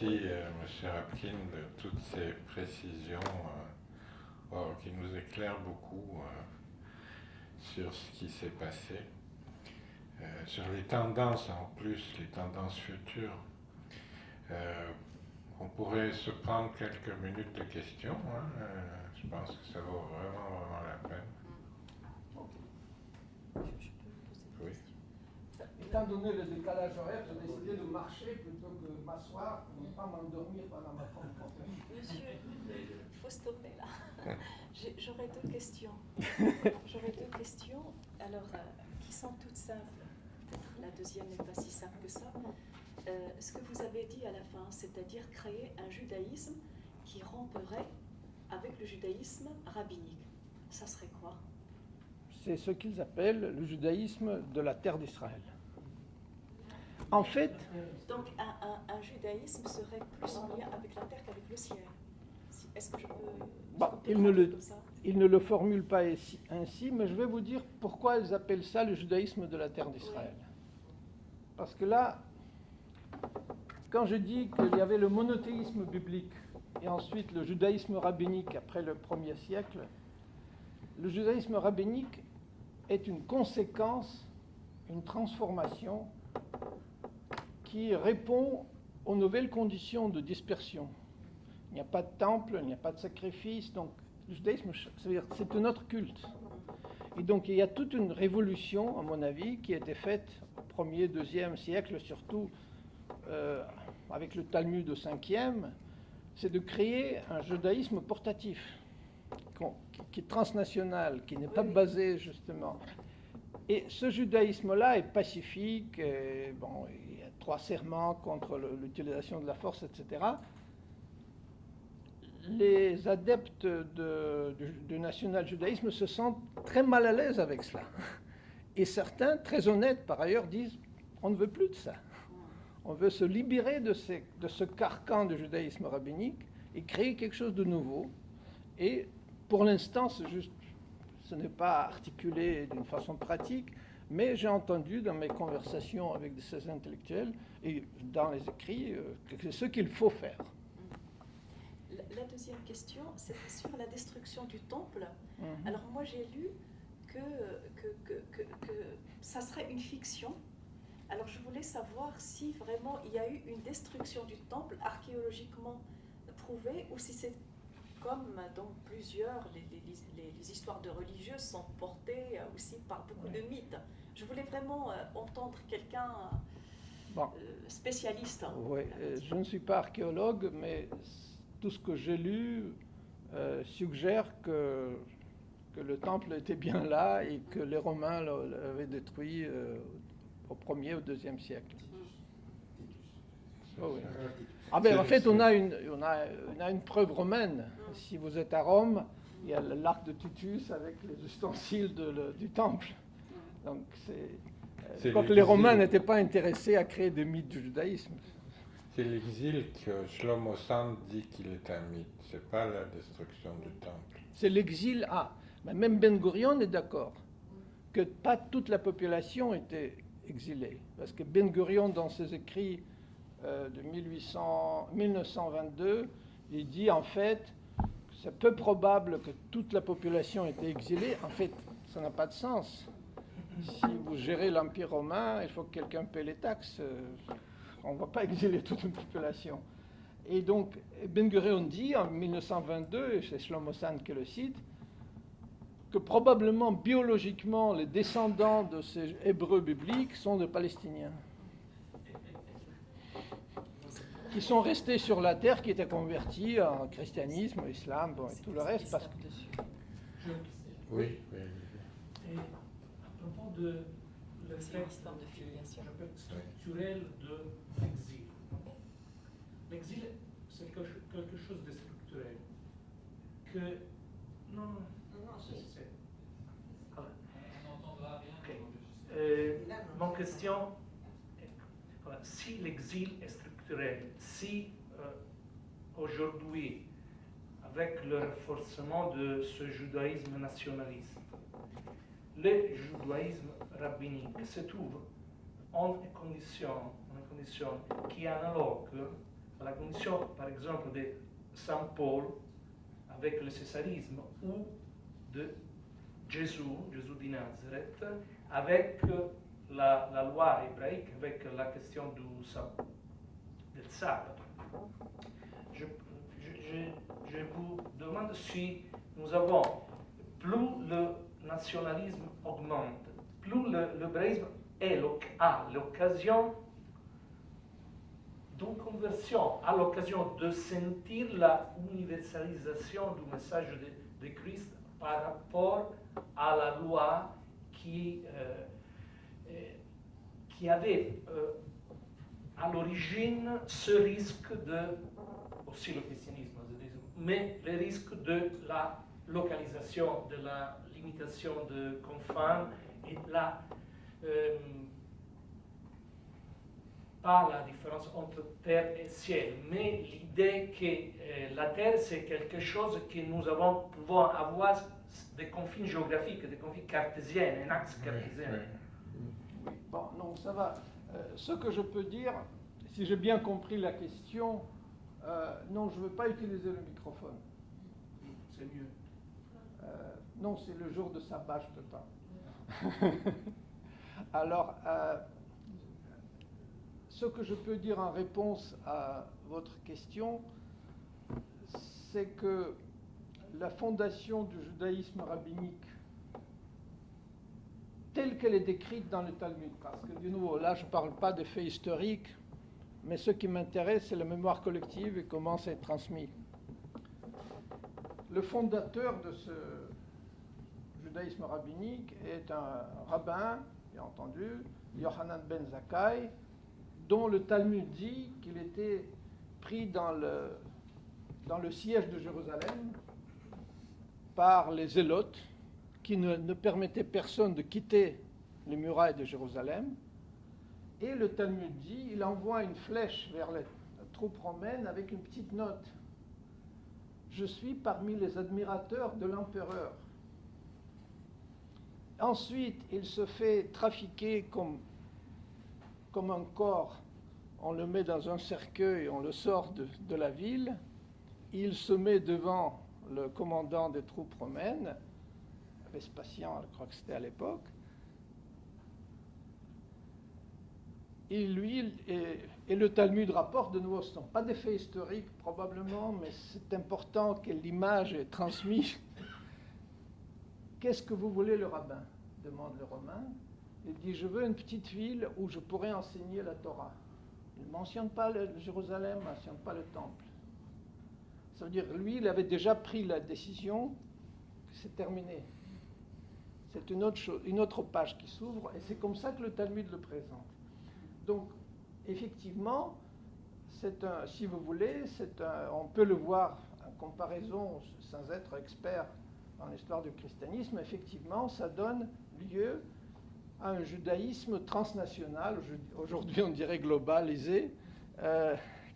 merci Monsieur Rapkin de toutes ces précisions qui nous éclairent beaucoup sur ce qui s'est passé, sur les tendances en plus, les tendances futures. On pourrait se prendre quelques minutes de questions, je pense que ça vaut vraiment la peine. Oui. Étant donné le décalage horaire, j'ai décidé de marcher plutôt que de m'asseoir pour ne pas m'endormir pendant ma conférence. Monsieur, il faut stopper là. J'aurais deux questions. Alors, qui sont toutes simples. Peut-être la deuxième n'est pas si simple que ça. Ce que vous avez dit à la fin, c'est-à-dire créer un judaïsme qui romperait avec le judaïsme rabbinique. Ça serait quoi? C'est ce qu'ils appellent le judaïsme de la terre d'Israël. En fait... Donc un judaïsme serait plus en lien avec la terre qu'avec le ciel. Est-ce que je peux... Ils ne le formulent pas ainsi, mais je vais vous dire pourquoi ils appellent ça le judaïsme de la terre d'Israël. Parce que là, quand je dis qu'il y avait le monothéisme biblique et ensuite le judaïsme rabbinique après le 1er siècle, le judaïsme rabbinique est une conséquence, une transformation qui répond aux nouvelles conditions de dispersion. Il n'y a pas de temple, il n'y a pas de sacrifice, donc le judaïsme, c'est un autre culte. Et donc il y a toute une révolution, à mon avis, qui a été faite au 1er, 2e siècle, surtout avec le Talmud au 5e, c'est de créer un judaïsme portatif, qui est transnational, qui n'est pas basé justement. Et ce judaïsme-là est pacifique, et, bon, il y a 3 serments contre l'utilisation de la force, etc. Les adeptes du national-judaïsme se sentent très mal à l'aise avec cela. Et certains, très honnêtes par ailleurs, disent « on ne veut plus de ça. On veut se libérer de ce carcan du judaïsme rabbinique et créer quelque chose de nouveau. » Et pour l'instant, ce n'est pas articulé d'une façon pratique, mais j'ai entendu dans mes conversations avec ces intellectuels et dans les écrits que c'est ce qu'il faut faire. La deuxième question, c'est sur la destruction du temple. Alors moi j'ai lu que ça serait une fiction. Alors je voulais savoir si vraiment il y a eu une destruction du temple archéologiquement prouvée ou si c'est comme dans plusieurs, les histoires de religieuses sont portées aussi par beaucoup de mythes. Je voulais vraiment entendre quelqu'un spécialiste. Oui, je ne suis pas archéologue, mais tout ce que j'ai lu suggère que le temple était bien là et que les Romains l'avaient détruit au 1er ou 2e siècle. Oh, oui. Ah ben, en fait, on a une preuve romaine. Si vous êtes à Rome, il y a l'arc de Titus avec les ustensiles du temple. Donc, les Romains n'étaient pas intéressés à créer des mythes du judaïsme. C'est l'exil que Shlomo Sand dit qu'il est un mythe, c'est pas la destruction du temple. C'est l'exil, mais même Ben Gurion est d'accord que pas toute la population était exilée. Parce que Ben Gurion, dans ses écrits de 1922, il dit en fait que c'est peu probable que toute la population était exilée. En fait, ça n'a pas de sens. Si vous gérez l'Empire romain, il faut que quelqu'un paie les taxes. On ne va pas exiler toute une population. Et donc, Ben Gurion dit en 1922, et c'est Shlomo Sand qui le cite, que probablement biologiquement les descendants de ces Hébreux bibliques sont des Palestiniens, qui sont restés sur la terre, qui étaient convertis en christianisme, islam, bon, et tout le reste. Parce que... Oui. Et à propos de l'effet structurel de l'exil. L'exil, c'est quelque chose de structurel. Non, c'est... On n'entendra rien. Okay. Mon question, si l'exil est structurel, si aujourd'hui, avec le renforcement de ce judaïsme nationaliste, le judaïsme rabbinique se trouve en une condition qui est analogue à la condition, par exemple, de Saint Paul avec le césarisme ou de Jésus de Nazareth, avec la loi hébraïque, avec la question du sabbat. Je vous demande si nous avons, plus le nationalisme augmente, plus l'hébraïsme a l'occasion d'une conversion, a l'occasion de sentir la universalisation du message de Christ par rapport à la loi qui avait à l'origine ce risque aussi le christianisme, mais le risque de la localisation, de la limitation de confins et pas la différence entre terre et ciel, mais l'idée que la terre c'est quelque chose que nous pouvons avoir des confins géographiques, des confins cartésiens, un axe cartésien. Oui, bon, non, ça va. Ce que je peux dire, si j'ai bien compris la question, non, je ne veux pas utiliser le microphone. C'est mieux. Non, c'est le jour de sabbat, je ne peux pas. Alors, ce que je peux dire en réponse à votre question, c'est que la fondation du judaïsme rabbinique, telle qu'elle est décrite dans le Talmud, parce que de nouveau, là je ne parle pas des faits historiques, mais ce qui m'intéresse, c'est la mémoire collective et comment c'est transmis. Le fondateur de ce judaïsme rabbinique est un rabbin, bien entendu, Yohanan ben Zakkai, dont le Talmud dit qu'il était pris dans le siège de Jérusalem par les zélotes qui ne permettaient personne de quitter les murailles de Jérusalem. Et le Talmud dit, il envoie une flèche vers les troupes romaines avec une petite note. Je suis parmi les admirateurs de l'empereur. Ensuite, il se fait trafiquer comme un corps. On le met dans un cercueil, on le sort de la ville. Il se met devant le commandant des troupes romaines, Vespasien, je crois que c'était à l'époque. Et lui, et le Talmud rapporte, de nouveau, ce ne sont pas des faits historiques probablement, mais c'est important que l'image est transmise. Qu'est-ce que vous voulez, le rabbin? Demande le Romain. Il dit, je veux une petite ville où je pourrais enseigner la Torah. Il ne mentionne pas Jérusalem, il ne mentionne pas le temple. Ça veut dire, lui, il avait déjà pris la décision que c'est terminé. C'est une autre page qui s'ouvre, et c'est comme ça que le Talmud le présente. Donc, effectivement, si vous voulez, on peut le voir en comparaison, sans être expert dans l'histoire du christianisme, effectivement, ça donne lieu à un judaïsme transnational, aujourd'hui on dirait globalisé,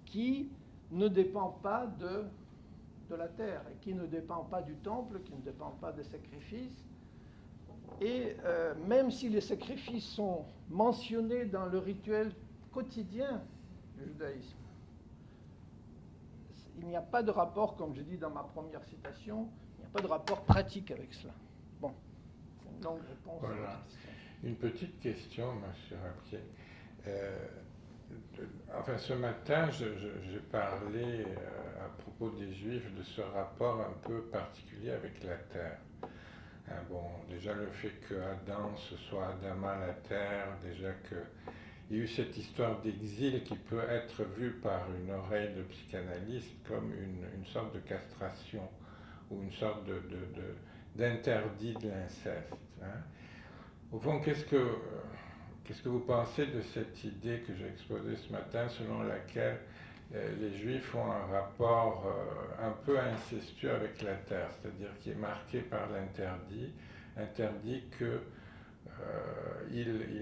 qui ne dépend pas de la terre, et qui ne dépend pas du temple, qui ne dépend pas des sacrifices. Et même si les sacrifices sont mentionnés dans le rituel quotidien du judaïsme, il n'y a pas de rapport, comme je dis dans ma première citation, il n'y a pas de rapport pratique avec cela. Bon, c'est une longue réponse. Voilà. À la question. Une petite question, monsieur Rapier. Enfin, ce matin, j'ai parlé à propos des Juifs de ce rapport un peu particulier avec la terre. Bon, déjà le fait que Adam, ce soit Adama la terre, déjà qu'il y a eu cette histoire d'exil qui peut être vue par une oreille de psychanalyste comme une sorte de castration ou une sorte d'interdit de l'inceste. Au fond, qu'est-ce que vous pensez de cette idée que j'ai exposée ce matin, selon laquelle les Juifs ont un rapport un peu incestueux avec la terre, c'est-à-dire qui est marqué par l'interdit, interdit qu'ils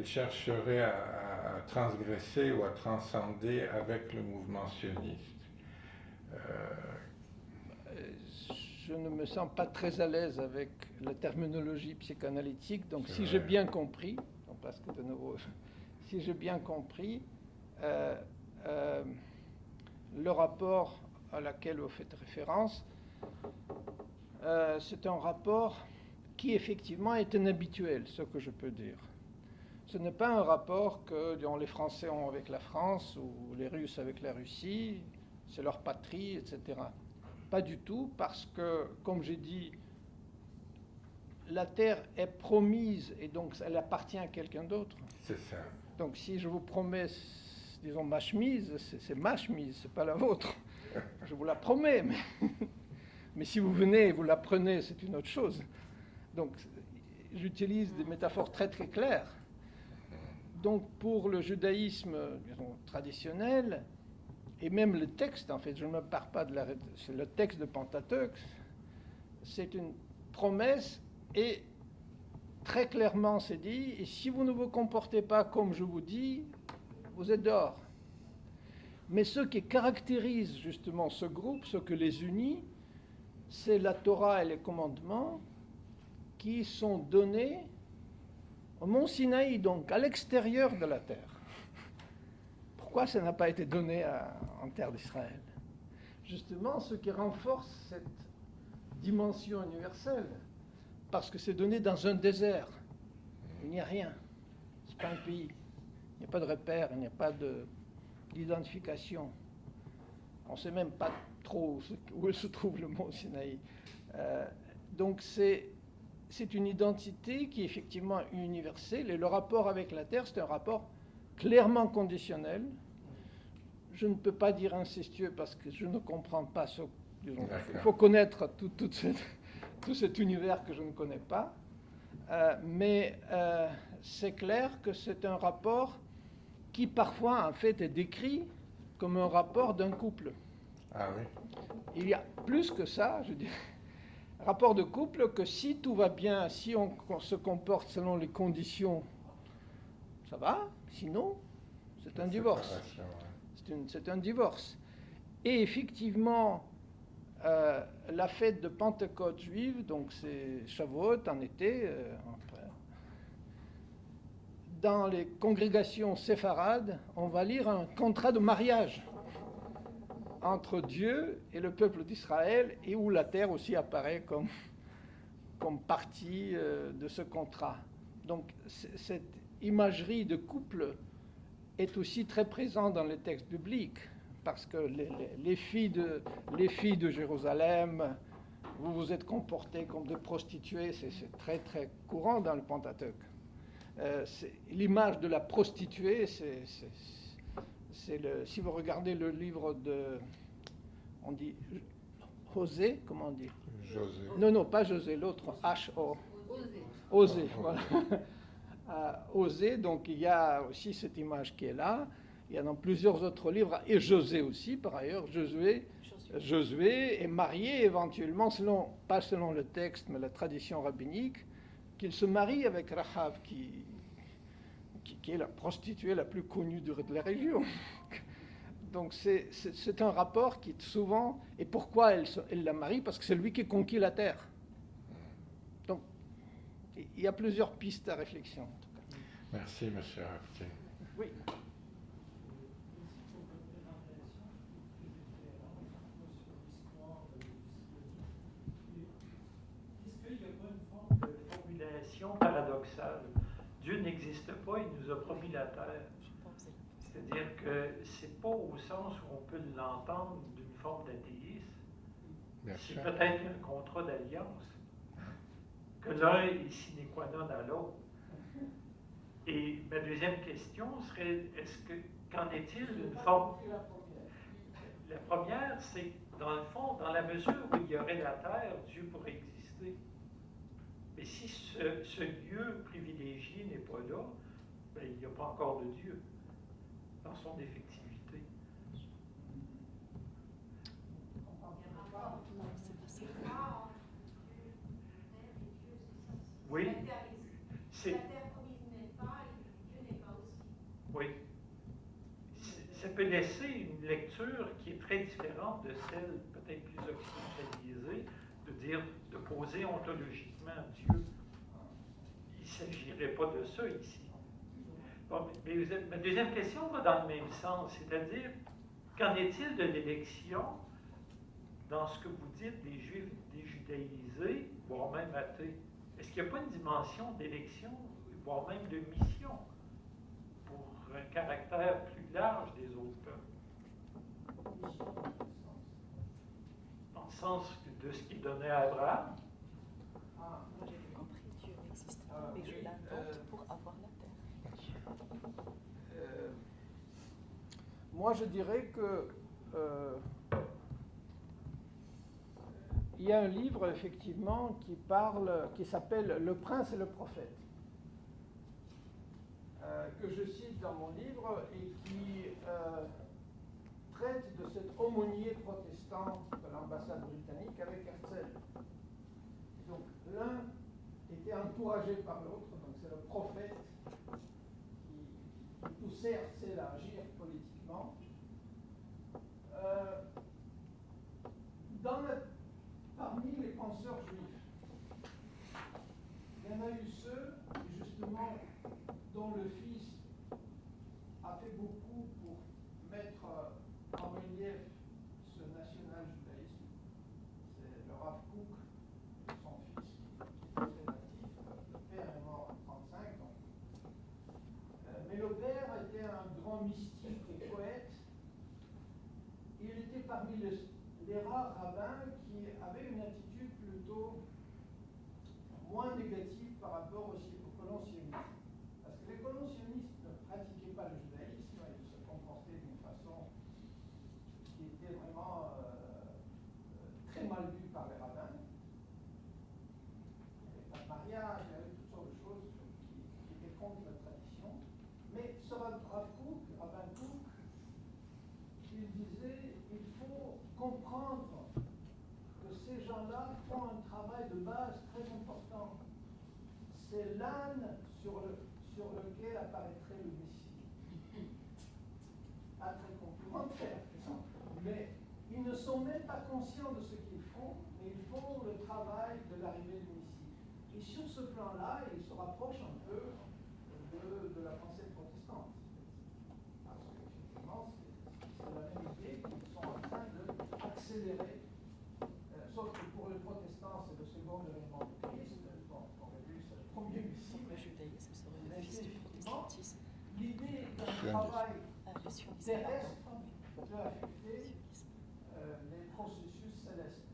chercheraient à transgresser ou à transcender avec le mouvement sioniste. Je ne me sens pas très à l'aise avec la terminologie psychanalytique, donc si j'ai bien compris, parce que de nouveau, si j'ai bien compris, le rapport à laquelle vous faites référence, c'est un rapport qui effectivement est inhabituel, ce que je peux dire. Ce n'est pas un rapport que disons, les Français ont avec la France ou les Russes avec la Russie, c'est leur patrie, etc. Pas du tout, parce que, comme j'ai dit, la terre est promise et donc elle appartient à quelqu'un d'autre. C'est ça. Donc si je vous promets, disons, ma chemise, c'est ma chemise, c'est pas la vôtre. Je vous la promets, mais si vous venez et vous la prenez, c'est une autre chose. Donc j'utilise des métaphores très très claires. Donc pour le judaïsme disons, traditionnel, et même le texte, en fait, je ne me parle pas de c'est le texte de Pentateuque, c'est une promesse et très clairement c'est dit, et si vous ne vous comportez pas comme je vous dis, vous êtes dehors. Mais ce qui caractérise justement ce groupe, ce que les unit, c'est la Torah et les commandements qui sont donnés au mont Sinaï, donc à l'extérieur de la terre. Pourquoi ça n'a pas été donné en terre d'Israël? Justement, ce qui renforce cette dimension universelle, parce que c'est donné dans un désert. Il n'y a rien. Ce n'est pas un pays. Il n'y a pas de repère, il n'y a pas d'identification. On ne sait même pas trop où se trouve le mont Sinaï. Donc c'est une identité qui est effectivement universelle, et le rapport avec la terre, c'est un rapport clairement conditionnel. Je ne peux pas dire incestueux parce que je ne comprends pas ce... Disons, il faut connaître tout cet univers que je ne connais pas. Mais c'est clair que c'est un rapport qui parfois en fait est décrit comme un rapport d'un couple. Ah oui. Il y a plus que ça, je dirais. Rapport de couple que si tout va bien, si on se comporte selon les conditions, ça va, sinon c'est un divorce. C'est un divorce. Et effectivement, la fête de Pentecôte juive, donc c'est Shavuot en été, dans les congrégations séfarades, on va lire un contrat de mariage entre Dieu et le peuple d'Israël, et où la terre aussi apparaît comme partie de ce contrat. Donc cette imagerie de couple est aussi très présente dans les textes bibliques, parce que les filles de Jérusalem, vous vous êtes comportées comme des prostituées, c'est très très courant dans le Pentateuque. L'image de la prostituée, si vous regardez le livre de, on dit Osée, comment on dit? José. Non, pas José, l'autre, H-O. Osée, voilà. Osée, donc il y a aussi cette image qui est là. Il y a dans plusieurs autres livres, et José aussi, par ailleurs. Josué est marié éventuellement, pas selon le texte, mais la tradition rabbinique, qu'il se marie avec Rahav, qui est la prostituée la plus connue de la région. Donc c'est un rapport qui souvent... Et pourquoi elle la marie? Parce que c'est lui qui conquit la terre. Donc il y a plusieurs pistes à réflexion. En tout cas. Merci, M. Rafkin. Oui. Est-ce qu'il n'y a pas une forme de formulation paradoxale? Dieu n'existe pas, il nous a promis la terre. C'est-à-dire que c'est pas au sens où on peut l'entendre d'une forme d'athéisme. C'est peut-être un contrat d'alliance. Que l'un est sine qua non à l'autre. Et ma deuxième question serait, qu'en est-il d'une forme... La première, c'est, dans le fond, dans la mesure où il y aurait la terre, Dieu pourrait exister. Mais si ce lieu privilégié n'est pas là, ben, il n'y a pas encore de Dieu dans son effectivité. Oui. C'est... Oui. Ça peut laisser une lecture qui est très différente de celle peut-être plus occidentalisée, de poser ontologiquement Dieu. Il ne s'agirait pas de ça ici. Bon, mais ma deuxième question va dans le même sens, c'est-à-dire Qu'en est-il de l'élection dans ce que vous dites des Juifs déjudaïsés, voire même athées? Est-ce qu'il n'y a pas une dimension d'élection, voire même de mission, pour un caractère plus large des autres peuples? Dans le sens de ce qui est donné à Abraham? Moi j'avais compris, Dieu n'existe pas, mais je l'invente pour avoir la terre. Moi, je dirais que il y a un livre, effectivement, qui s'appelle « Le prince et le prophète », que je cite dans mon livre et qui traite de cet aumônier protestant de l'ambassade britannique avec Herzl. Donc, l'un était encouragé par l'autre, donc c'est le prophète qui poussait Herzl à agir politiquement. Parmi les penseurs juifs, il y en a eu ceux, justement, dont le fils a fait beaucoup pour mettre en relief ce national-judaïsme. C'est le Rav Kook, son fils, qui était très natif. Le père est mort en 1935. Mais le père était un grand mystique et poète. Il était parmi les rares rabbins qui avaient une attitude plutôt moins négative par rapport aux colons sionistes. Parce que les colons sionistes ne pratiquaient pas le judaïsme, ils se comportaient d'une façon qui était vraiment très mal vue par les rabbins. Il n'y avait pas de mariage, il y avait toutes sortes de choses qui étaient contre la tradition. Mais ce Rav Kook, Rabbin Kook, il disait il faut comprendre que ces gens-là font un travail de base très important. C'est l'âne sur lequel apparaîtrait le Messie. Pas très complémentaire, mais ils ne sont même pas conscients de ce qu'ils font, mais ils font le travail de l'arrivée du Messie. Et sur ce plan-là, ils se rapprochent un peu de la pensée protestante. Parce qu'effectivement, c'est la même idée qu'ils sont en train d'accélérer. Sauf que pour les protestants, c'est le second événement du Christ. Bon, on aurait vu, c'est le premier Messie. Le judaïsme serait le fils du protestantisme. L'idée d'un travail Le sionisme, terrestre pardon. peut affecter les processus célestes.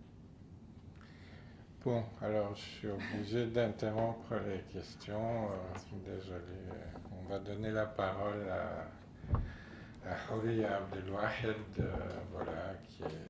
Bon, alors je suis obligé d'interrompre les questions. Désolé. On va donner la parole à Houli Abdelwahed, voilà,